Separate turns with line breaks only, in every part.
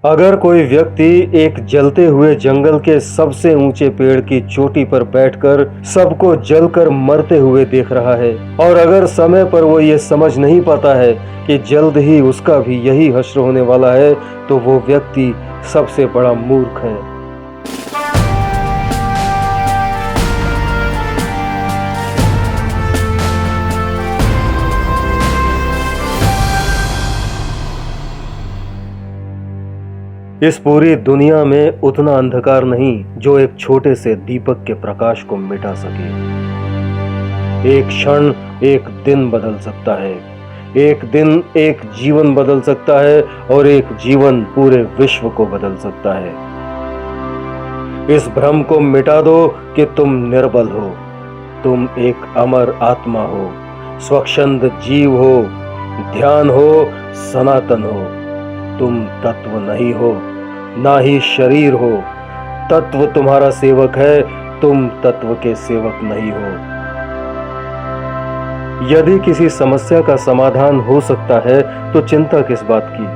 अगर कोई व्यक्ति एक जलते हुए जंगल के सबसे ऊंचे पेड़ की चोटी पर बैठकर सबको जलकर मरते हुए देख रहा है और अगर समय पर वो ये समझ नहीं पाता है कि जल्द ही उसका भी यही हश्र होने वाला है, तो वो व्यक्ति सबसे बड़ा मूर्ख है। इस पूरी दुनिया में उतना अंधकार नहीं जो एक छोटे से दीपक के प्रकाश को मिटा सके। एक क्षण एक दिन बदल सकता है, एक दिन एक जीवन बदल सकता है और एक जीवन पूरे विश्व को बदल सकता है। इस भ्रम को मिटा दो कि तुम निर्बल हो, तुम एक अमर आत्मा हो, स्वच्छंद जीव हो, ध्यान हो, सनातन हो। तुम तत्व नहीं हो, ना ही शरीर हो। तत्व तुम्हारा सेवक है, तुम तत्व के सेवक नहीं हो। यदि किसी समस्या का समाधान हो सकता है तो चिंता किस बात की,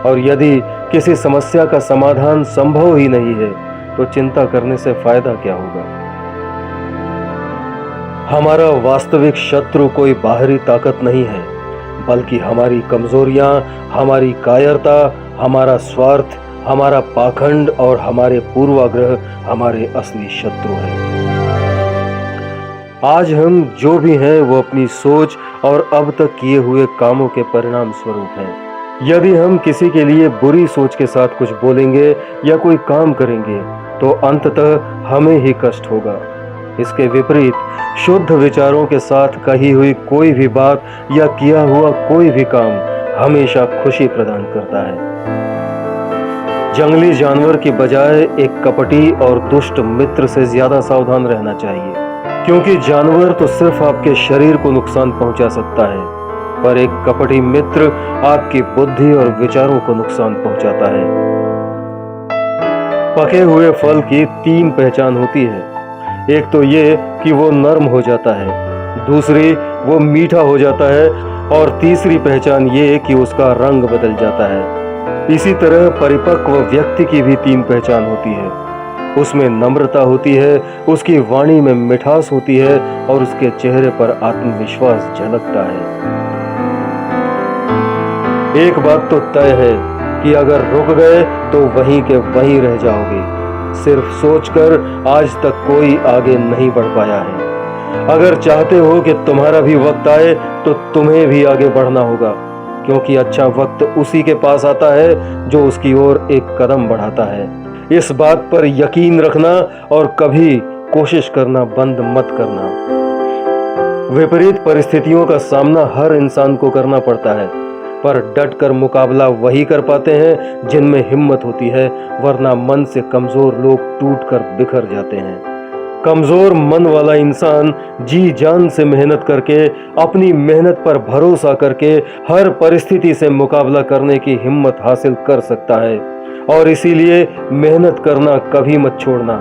और यदि किसी समस्या का समाधान संभव ही नहीं है तो चिंता करने से फायदा क्या होगा। हमारा वास्तविक शत्रु कोई बाहरी ताकत नहीं है, बल्कि हमारी कमजोरियां, हमारी कायरता, हमारा स्वार्थ, हमारा पाखंड और हमारे पूर्वाग्रह हमारे असली शत्रु हैं। आज हम जो भी हैं वो अपनी सोच और अब तक किए हुए कामों के परिणाम स्वरूप हैं। यदि हम किसी के लिए बुरी सोच के साथ कुछ बोलेंगे या कोई काम करेंगे तो अंततः हमें ही कष्ट होगा। इसके विपरीत शुद्ध विचारों के साथ कही हुई कोई भी बात या किया हुआ कोई भी काम हमेशा खुशी प्रदान करता है। जंगली जानवर की बजाय एक कपटी और दुष्ट मित्र से ज्यादा सावधान रहना चाहिए, क्योंकि जानवर तो सिर्फ आपके शरीर को नुकसान पहुंचा सकता है, पर एक कपटी मित्र आपकी बुद्धि और विचारों को नुकसान पहुंचाता है। पके हुए फल की 3 पहचान होती है। एक तो ये कि वो नरम हो जाता है, दूसरी वो मीठा हो जाता है और तीसरी पहचान ये कि उसका रंग बदल जाता है। इसी तरह परिपक्व व्यक्ति की भी 3 पहचान होती है। उसमें नम्रता होती है, उसकी वाणी में मिठास होती है और उसके चेहरे पर आत्मविश्वास झलकता है। एक बात तो तय है कि अगर रुक गए तो वहीं के वहीं रह जाओगे। सिर्फ सोचकर आज तक कोई आगे नहीं बढ़ पाया है। अगर चाहते हो कि तुम्हारा भी वक्त आए तो तुम्हें भी आगे बढ़ना होगा, क्योंकि अच्छा वक्त उसी के पास आता है जो उसकी ओर एक कदम बढ़ाता है। इस बात पर यकीन रखना और कभी कोशिश करना बंद मत करना। विपरीत परिस्थितियों का सामना हर इंसान को करना पड़ता है, पर डटकर मुकाबला वही कर पाते हैं जिनमें हिम्मत होती है, वरना मन से कमजोर लोग टूटकर बिखर जाते हैं। कमजोर मन वाला इंसान जी जान से मेहनत करके, अपनी मेहनत पर भरोसा करके हर परिस्थिति से मुकाबला करने की हिम्मत हासिल कर सकता है। और इसीलिए मेहनत करना कभी मत छोड़ना,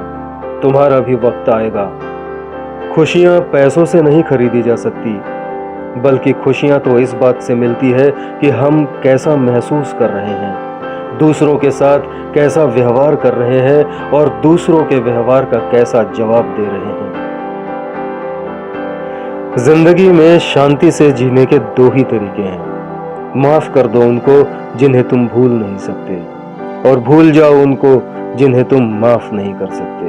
तुम्हारा भी वक्त आएगा। खुशियां पैसों से नहीं खरीदी जा सकती, बल्कि खुशियां तो इस बात से मिलती है कि हम कैसा महसूस कर रहे हैं, दूसरों के साथ कैसा व्यवहार कर रहे हैं और दूसरों के व्यवहार का कैसा जवाब दे रहे हैं। जिंदगी में शांति से जीने के 2 ही तरीके हैं। माफ कर दो उनको जिन्हें तुम भूल नहीं सकते, और भूल जाओ उनको जिन्हें तुम माफ नहीं कर सकते।